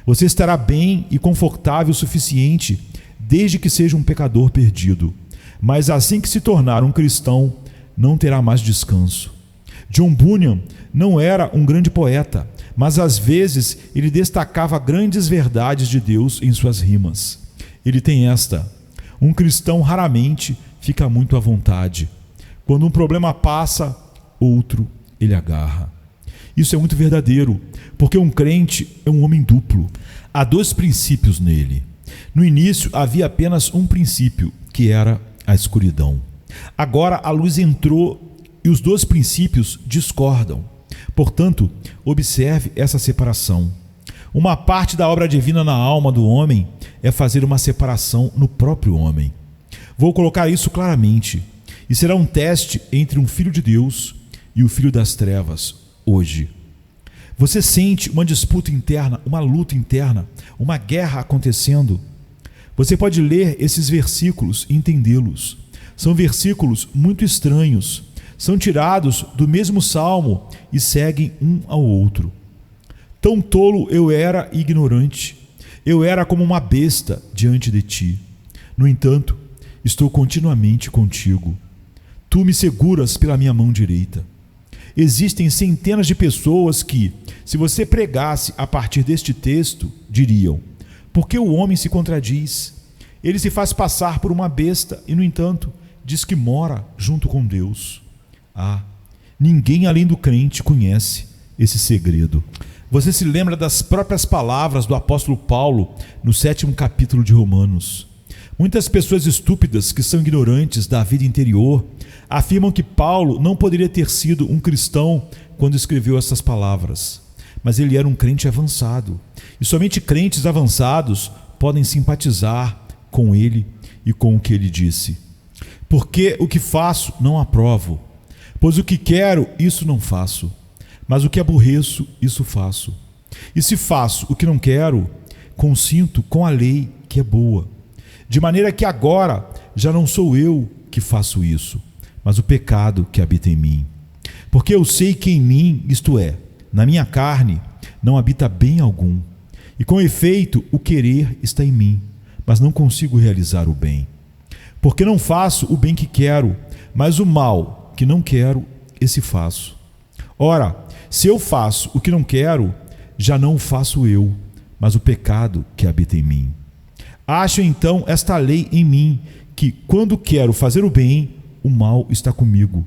Você estará bem e confortável o suficiente, desde que seja um pecador perdido. Mas assim que se tornar um cristão, não terá mais descanso. John Bunyan não era um grande poeta, mas às vezes ele destacava grandes verdades de Deus em suas rimas. Ele tem esta: um cristão raramente fica muito à vontade. Quando um problema passa, outro ele agarra. Isso é muito verdadeiro, porque um crente é um homem duplo. Há 2 princípios nele. No início havia apenas um princípio, que era a escuridão. Agora a luz entrou e os 2 princípios discordam. Portanto, observe essa separação. Uma parte da obra divina na alma do homem é fazer uma separação no próprio homem. Vou colocar isso claramente. E será um teste entre um filho de Deus e o filho das trevas hoje. Você sente uma disputa interna, uma luta interna, uma guerra acontecendo. Você pode ler esses versículos e entendê-los. São versículos muito estranhos. São tirados do mesmo salmo e seguem um ao outro. Tão tolo eu era e ignorante. Eu era como uma besta diante de ti. No entanto, estou continuamente contigo. Tu me seguras pela minha mão direita. Existem centenas de pessoas que, se você pregasse a partir deste texto, diriam: por que o homem se contradiz? Ele se faz passar por uma besta e, no entanto, diz que mora junto com Deus. Ah, ninguém além do crente conhece esse segredo. Você se lembra das próprias palavras do apóstolo Paulo no 7º capítulo de Romanos. Muitas pessoas estúpidas que são ignorantes da vida interior afirmam que Paulo não poderia ter sido um cristão quando escreveu essas palavras. Mas ele era um crente avançado. E somente crentes avançados podem simpatizar com ele e com o que ele disse. Porque o que faço não aprovo. Pois o que quero, isso não faço. Mas o que aborreço, isso faço. E se faço o que não quero, consinto com a lei que é boa. De maneira que agora já não sou eu que faço isso, mas o pecado que habita em mim. Porque eu sei que em mim, isto é, na minha carne, não habita bem algum. E com efeito, o querer está em mim, mas não consigo realizar o bem. Porque não faço o bem que quero, mas o mal que não quero, esse faço. Ora, se eu faço o que não quero, já não o faço eu, mas o pecado que habita em mim. Acho então esta lei em mim, que quando quero fazer o bem, o mal está comigo.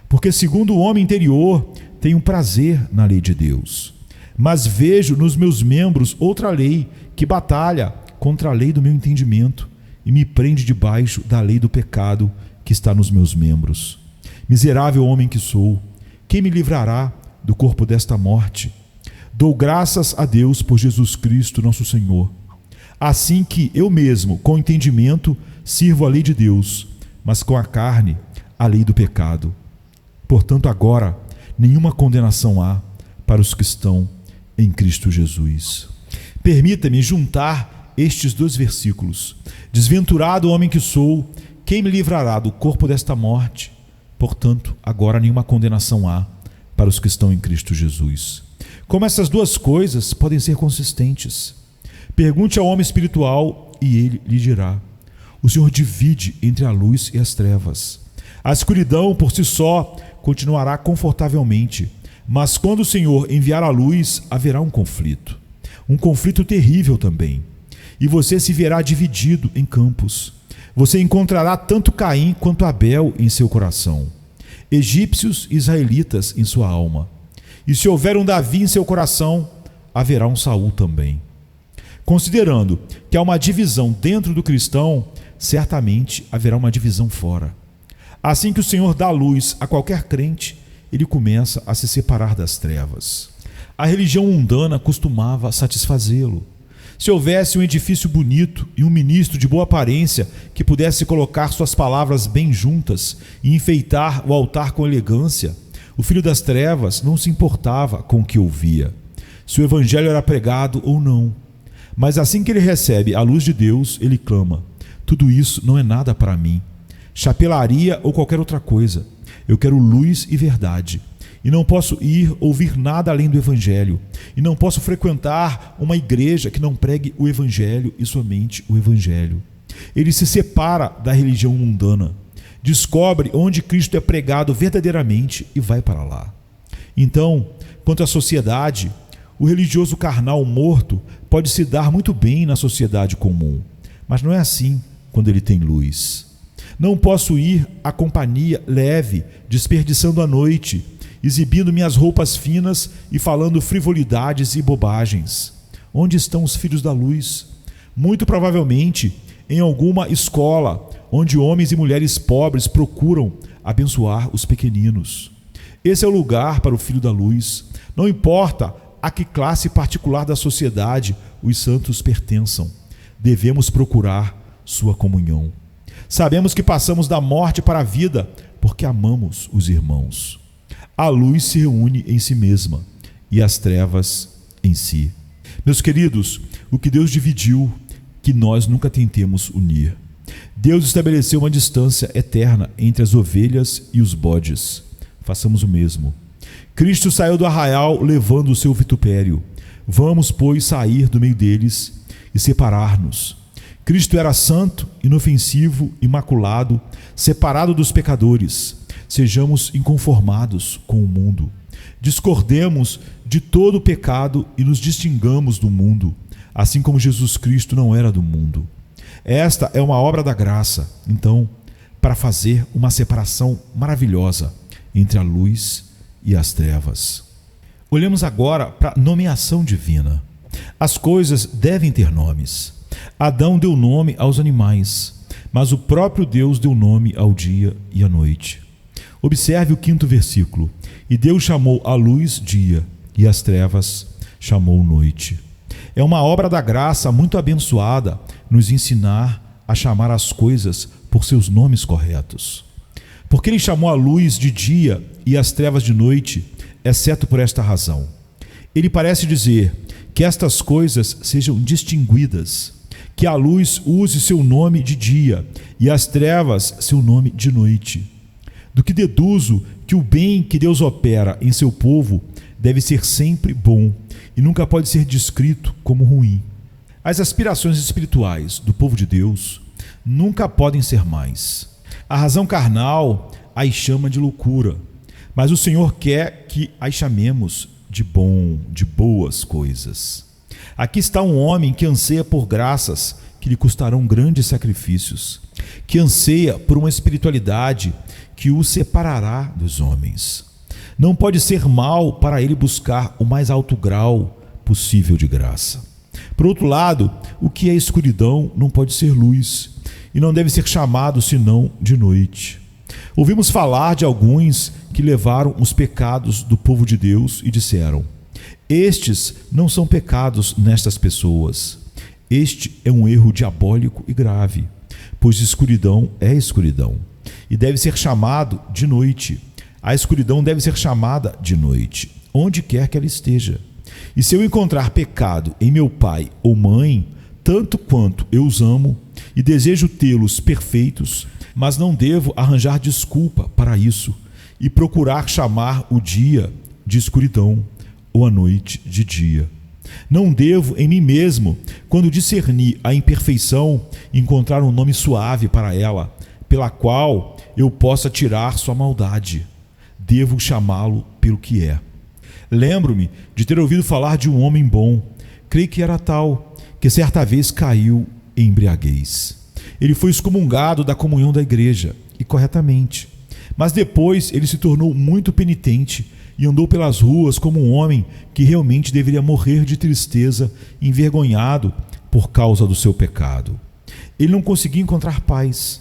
Porque segundo o homem interior, tenho prazer na lei de Deus. Mas vejo nos meus membros outra lei, que batalha contra a lei do meu entendimento e me prende debaixo da lei do pecado que está nos meus membros. Miserável homem que sou, quem me livrará do corpo desta morte? Dou graças a Deus por Jesus Cristo, nosso Senhor. Assim que eu mesmo, com entendimento, sirvo a lei de Deus, mas com a carne, a lei do pecado. Portanto, agora, nenhuma condenação há para os que estão em Cristo Jesus. Permita-me juntar estes dois versículos. Desventurado homem que sou, quem me livrará do corpo desta morte? Portanto, agora nenhuma condenação há para os que estão em Cristo Jesus. Como essas duas coisas podem ser consistentes? Pergunte ao homem espiritual e ele lhe dirá. O Senhor divide entre a luz e as trevas. A escuridão por si só continuará confortavelmente, mas quando o Senhor enviar a luz, haverá um conflito terrível também. E você se verá dividido em campos. Você encontrará tanto Caim quanto Abel em seu coração, egípcios e israelitas em sua alma. E se houver um Davi em seu coração, haverá um Saul também. Considerando que há uma divisão dentro do cristão, certamente haverá uma divisão fora. Assim que o Senhor dá luz a qualquer crente, ele começa a se separar das trevas. A religião mundana costumava satisfazê-lo. Se houvesse um edifício bonito e um ministro de boa aparência que pudesse colocar suas palavras bem juntas e enfeitar o altar com elegância, o filho das trevas não se importava com o que ouvia, se o evangelho era pregado ou não. Mas assim que ele recebe a luz de Deus, ele clama: tudo isso não é nada para mim, chapelaria ou qualquer outra coisa. Eu quero luz e verdade. E não posso ir ouvir nada além do Evangelho. E não posso frequentar uma igreja que não pregue o Evangelho e somente o Evangelho. Ele se separa da religião mundana, descobre onde Cristo é pregado verdadeiramente e vai para lá. Então, quanto à sociedade, o religioso carnal morto pode se dar muito bem na sociedade comum, mas não é assim quando ele tem luz. Não posso ir à companhia leve, desperdiçando a noite, exibindo minhas roupas finas e falando frivolidades e bobagens. Onde estão os filhos da luz? Muito provavelmente em alguma escola, onde homens e mulheres pobres procuram abençoar os pequeninos. Esse é o lugar para o filho da luz. Não importa a que classe particular da sociedade os santos pertençam, devemos procurar sua comunhão. Sabemos que passamos da morte para a vida porque amamos os irmãos. A luz se reúne em si mesma e as trevas em si. Meus queridos, o que Deus dividiu, que nós nunca tentemos unir. Deus estabeleceu uma distância eterna entre as ovelhas e os bodes. Façamos o mesmo. Cristo saiu do arraial levando o seu vitupério. Vamos, pois, sair do meio deles e separar-nos. Cristo era santo, inofensivo, imaculado, separado dos pecadores. Sejamos inconformados com o mundo. Discordemos de todo o pecado e nos distingamos do mundo, assim como Jesus Cristo não era do mundo. Esta é uma obra da graça, então, para fazer uma separação maravilhosa entre a luz e as trevas. Olhemos agora para a nomeação divina. As coisas devem ter nomes. Adão deu nome aos animais, mas o próprio Deus deu nome ao dia e à noite. Observe o 5º versículo. E Deus chamou a luz dia, e as trevas chamou noite. É uma obra da graça muito abençoada nos ensinar a chamar as coisas por seus nomes corretos. Porque ele chamou a luz de dia e as trevas de noite, exceto por esta razão. Ele parece dizer que estas coisas sejam distinguidas, que a luz use seu nome de dia e as trevas seu nome de noite. Do que deduzo que o bem que Deus opera em seu povo deve ser sempre bom e nunca pode ser descrito como ruim. As aspirações espirituais do povo de Deus nunca podem ser mais. A razão carnal as chama de loucura, mas o Senhor quer que as chamemos de bom, de boas coisas. Aqui está um homem que anseia por graças que lhe custarão grandes sacrifícios, que anseia por uma espiritualidade que o separará dos homens. Não pode ser mal para ele buscar o mais alto grau possível de graça. Por outro lado, o que é escuridão não pode ser luz, e não deve ser chamado senão de noite. Ouvimos falar de alguns que levaram os pecados do povo de Deus e disseram: estes não são pecados nestas pessoas. Este é um erro diabólico e grave, pois escuridão é escuridão, e deve ser chamado de noite. A escuridão deve ser chamada de noite, onde quer que ela esteja. E se eu encontrar pecado em meu pai ou mãe, tanto quanto eu os amo e desejo tê-los perfeitos, mas não devo arranjar desculpa para isso e procurar chamar o dia de escuridão ou a noite de dia. Não devo em mim mesmo, quando discernir a imperfeição, encontrar um nome suave para ela, pela qual eu possa tirar sua maldade. Devo chamá-lo pelo que é. Lembro-me de ter ouvido falar de um homem bom, creio que era tal, que certa vez caiu em embriaguez. Ele foi excomungado da comunhão da igreja, e corretamente. Mas depois ele se tornou muito penitente e andou pelas ruas como um homem que realmente deveria morrer de tristeza, envergonhado por causa do seu pecado. Ele não conseguia encontrar paz.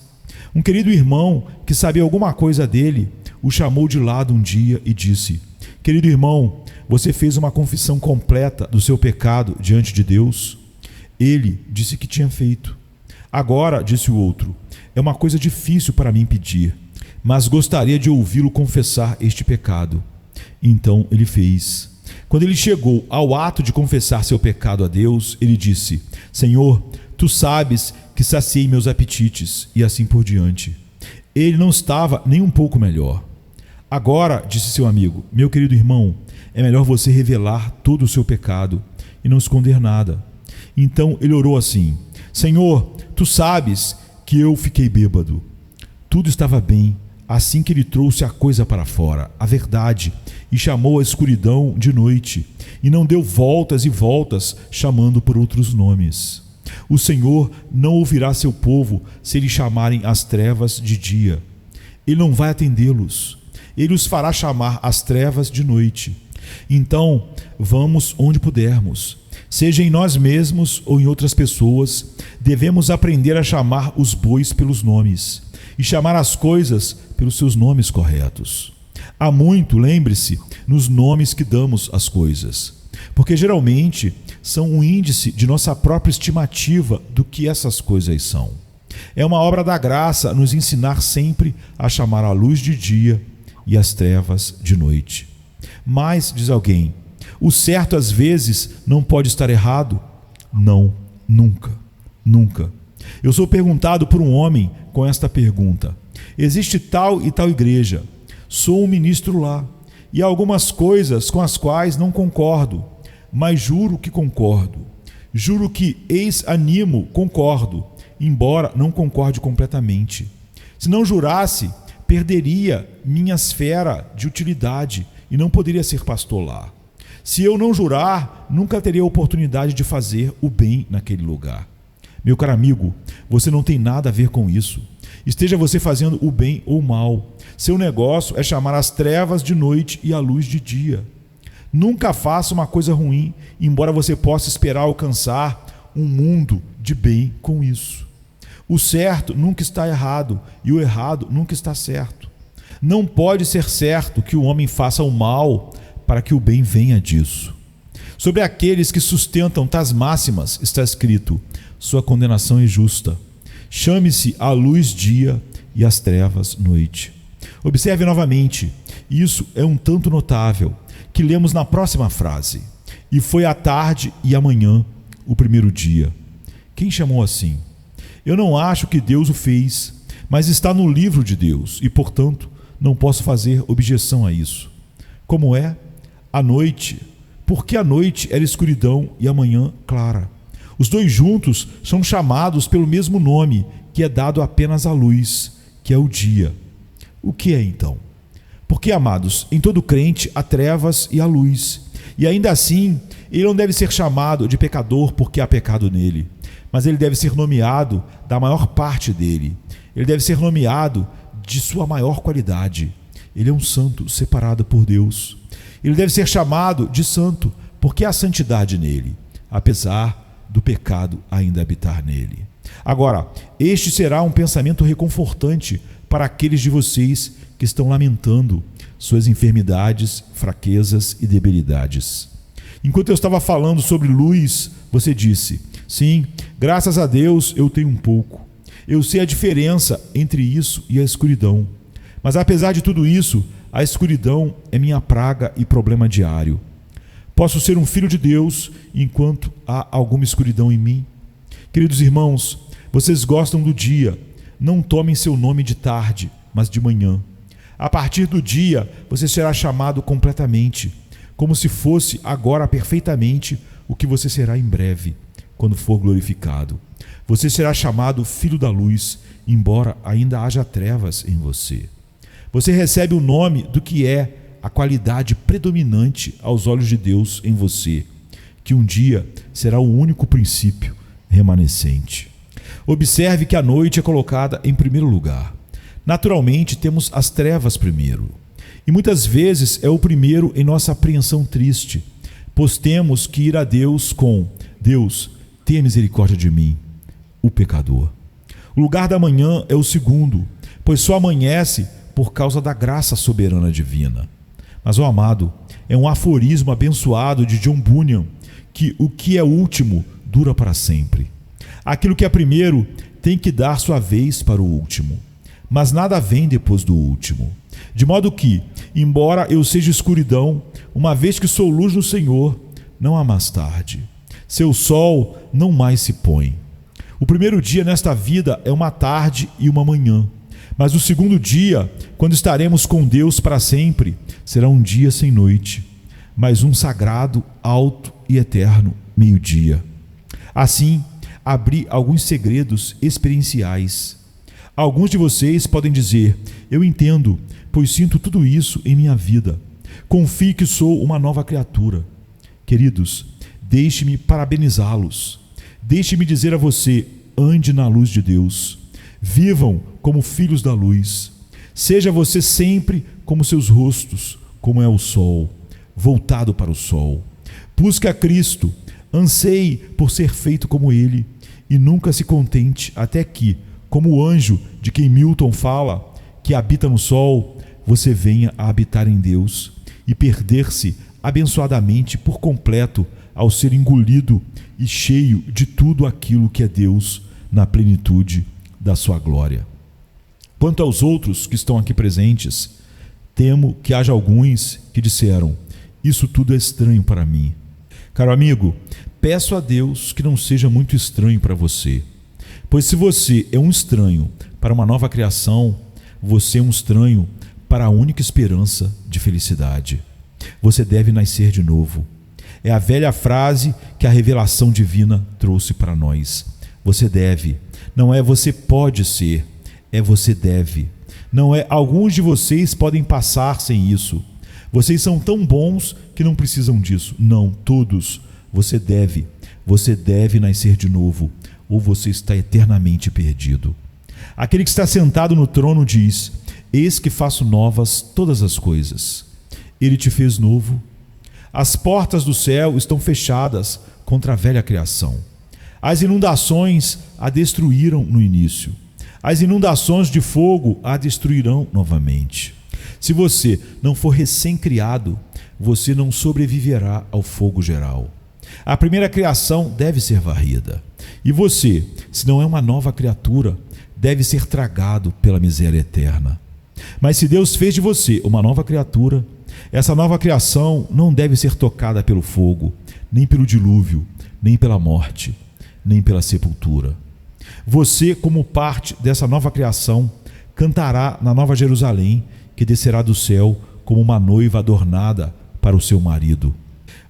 Um querido irmão que sabia alguma coisa dele o chamou de lado um dia e disse: querido irmão, você fez uma confissão completa do seu pecado diante de Deus? Ele disse que tinha feito. Agora, disse o outro, é uma coisa difícil para mim pedir, mas gostaria de ouvi-lo confessar este pecado. Então ele fez. Quando ele chegou ao ato de confessar seu pecado a Deus, ele disse: Senhor, tu sabes que saciei meus apetites, e assim por diante. Ele não estava nem um pouco melhor. Agora, disse seu amigo, meu querido irmão, é melhor você revelar todo o seu pecado e não esconder nada. Então ele orou assim: Senhor, tu sabes que eu fiquei bêbado. Tudo estava bem assim que ele trouxe a coisa para fora, a verdade, e chamou a escuridão de noite, e não deu voltas e voltas, chamando por outros nomes. O Senhor não ouvirá seu povo se eles chamarem as trevas de dia. Ele não vai atendê-los. Ele os fará chamar as trevas de noite. Então, vamos onde pudermos. Seja em nós mesmos ou em outras pessoas, devemos aprender a chamar os bois pelos nomes e chamar as coisas pelos seus nomes corretos. Há muito, lembre-se, nos nomes que damos às coisas, porque geralmente são um índice de nossa própria estimativa do que essas coisas são. É uma obra da graça nos ensinar sempre a chamar a luz de dia e as trevas de noite. Mas, diz alguém, o certo às vezes não pode estar errado? Não, nunca, nunca. Eu sou perguntado por um homem com esta pergunta: existe tal e tal igreja, sou um ministro lá, e há algumas coisas com as quais não concordo, mas juro que concordo. Juro que eis animo, concordo, embora não concorde completamente. Se não jurasse, perderia minha esfera de utilidade e não poderia ser pastor lá. Se eu não jurar, nunca teria a oportunidade de fazer o bem naquele lugar. Meu caro amigo, você não tem nada a ver com isso. Esteja você fazendo o bem ou o mal. Seu negócio é chamar as trevas de noite e a luz de dia. Nunca faça uma coisa ruim, embora você possa esperar alcançar um mundo de bem com isso. O certo nunca está errado e o errado nunca está certo. Não pode ser certo que o homem faça o mal para que o bem venha disso. Sobre aqueles que sustentam tais máximas está escrito: sua condenação é justa. Chame-se a luz dia e as trevas noite. Observe novamente, isso é um tanto notável, que lemos na próxima frase: e foi à tarde e amanhã o primeiro dia. Quem chamou assim? Eu não acho que Deus o fez, mas está no livro de Deus e, portanto, não posso fazer objeção a isso. Como é? A noite. Porque a noite era escuridão e a manhã clara. Os dois juntos são chamados pelo mesmo nome, que é dado apenas à luz, que é o dia. O que é então? Porque, amados, em todo crente há trevas e há luz, e ainda assim ele não deve ser chamado de pecador porque há pecado nele, mas ele deve ser nomeado da maior parte dele. Ele deve ser nomeado de sua maior qualidade. Ele é um santo separado por Deus. Ele deve ser chamado de santo porque há santidade nele, apesar do pecado ainda habitar nele. Agora, este será um pensamento reconfortante para aqueles de vocês que estão lamentando suas enfermidades, fraquezas e debilidades. Enquanto eu estava falando sobre luz, você disse: sim, graças a Deus eu tenho um pouco. Eu sei a diferença entre isso e a escuridão. Mas apesar de tudo isso, a escuridão é minha praga e problema diário. Posso ser um filho de Deus enquanto há alguma escuridão em mim? Queridos irmãos, vocês gostam do dia. Não tomem seu nome de tarde, mas de manhã. A partir do dia, você será chamado completamente, como se fosse agora perfeitamente o que você será em breve, quando for glorificado. Você será chamado filho da luz, embora ainda haja trevas em você. Você recebe o nome do que é a qualidade predominante aos olhos de Deus em você, que um dia será o único princípio remanescente. Observe que a noite é colocada em primeiro lugar. Naturalmente, temos as trevas primeiro. E muitas vezes é o primeiro em nossa apreensão triste, pois temos que ir a Deus com: Deus, tenha misericórdia de mim, o pecador. O lugar da manhã é o segundo, pois só amanhece por causa da graça soberana divina. Mas, ó amado, é um aforismo abençoado de John Bunyan, que o que é último dura para sempre. Aquilo que é primeiro tem que dar sua vez para o último, mas nada vem depois do último. De modo que, embora eu seja escuridão, uma vez que sou luz no Senhor, não há mais tarde. Seu sol não mais se põe. O primeiro dia nesta vida é uma tarde e uma manhã, mas o segundo dia, quando estaremos com Deus para sempre, será um dia sem noite, mas um sagrado, alto e eterno meio-dia. Assim, abri alguns segredos experienciais. Alguns de vocês podem dizer: eu entendo, pois sinto tudo isso em minha vida. Confie que sou uma nova criatura. Queridos, deixe-me parabenizá-los. Deixe-me dizer a você: ande na luz de Deus. Vivam como filhos da luz. Seja você sempre como seus rostos, como é o sol, voltado para o sol. Busque a Cristo, anseie por ser feito como Ele, e nunca se contente até que, como o anjo de quem Milton fala, que habita no sol, você venha a habitar em Deus e perder-se abençoadamente por completo ao ser engolido e cheio de tudo aquilo que é Deus na plenitude da sua glória. Quanto aos outros que estão aqui presentes, temo que haja alguns que disseram: isso tudo é estranho para mim. Caro amigo, peço a Deus que não seja muito estranho para você, pois se você é um estranho para uma nova criação, você é um estranho para a única esperança de felicidade. Você deve nascer de novo. É a velha frase que a revelação divina trouxe para nós. Você deve. Não é você pode ser, é você deve. Não é alguns de vocês podem passar sem isso. Vocês são tão bons que não precisam disso. Não, todos. Você deve nascer de novo, ou você está eternamente perdido. Aquele que está sentado no trono diz: eis que faço novas todas as coisas. Ele te fez novo. As portas do céu estão fechadas contra a velha criação. As inundações a destruíram no início. As inundações de fogo a destruirão novamente. Se você não for recém-criado, você não sobreviverá ao fogo geral. A primeira criação deve ser varrida. E você, se não é uma nova criatura, deve ser tragado pela miséria eterna. Mas se Deus fez de você uma nova criatura, essa nova criação não deve ser tocada pelo fogo, nem pelo dilúvio, nem pela morte, nem pela sepultura. Você, como parte dessa nova criação, cantará na Nova Jerusalém, que descerá do céu como uma noiva adornada para o seu marido.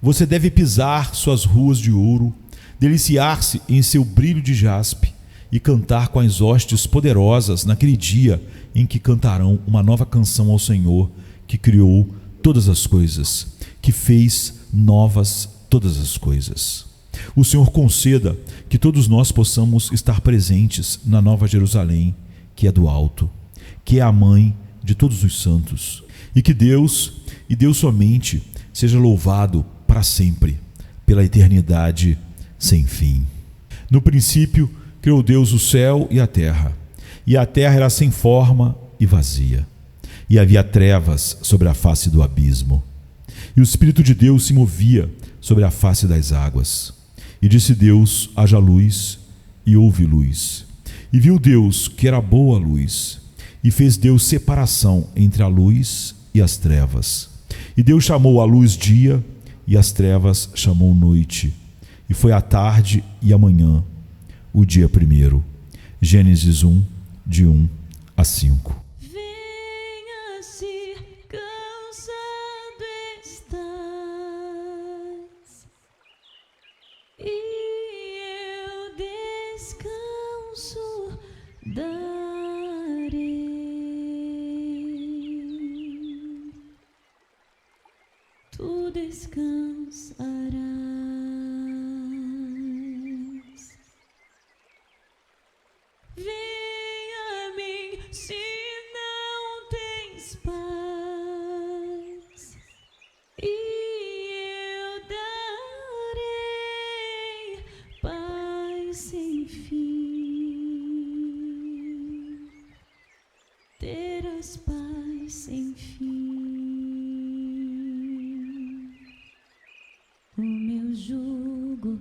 Você deve pisar suas ruas de ouro, deliciar-se em seu brilho de jaspe e cantar com as hostes poderosas naquele dia em que cantarão uma nova canção ao Senhor, que criou todas as coisas, que fez novas todas todas as coisas. O Senhor conceda que todos nós possamos estar presentes na Nova Jerusalém, que é do alto, que é a mãe de todos os santos, e que Deus, e Deus somente, seja louvado para sempre, pela eternidade sem fim. No princípio, criou Deus o céu e a terra era sem forma e vazia, e havia trevas sobre a face do abismo. E o Espírito de Deus se movia sobre a face das águas. E disse Deus: haja luz, e houve luz. E viu Deus que era boa a luz, e fez Deus separação entre a luz e as trevas. E Deus chamou a luz dia, e as trevas chamou noite. E foi a tarde e a manhã, o dia primeiro. Gênesis 1, de 1 a 5. Venha-se, cansado estás, e eu descanso darei. Tu descansarás. Venha a mim se não tens paz, e eu darei paz sem fim. Terás paz sem fim. O meu jugo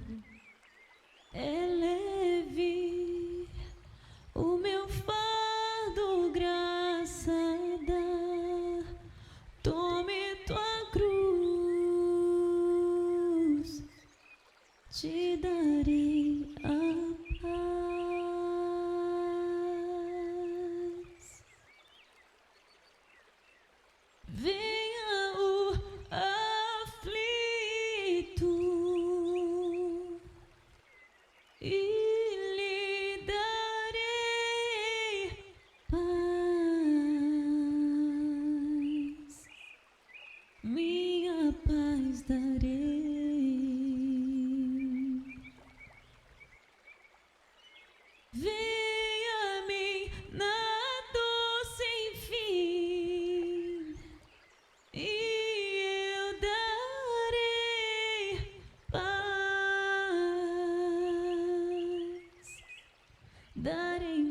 é leve, o meu fardo graça dá. Tome tua cruz, te darei a paz. Venha o aflito e lhe darei paz, minha paz darei. Venha a mim na dor sem fim, e eu darei paz, darei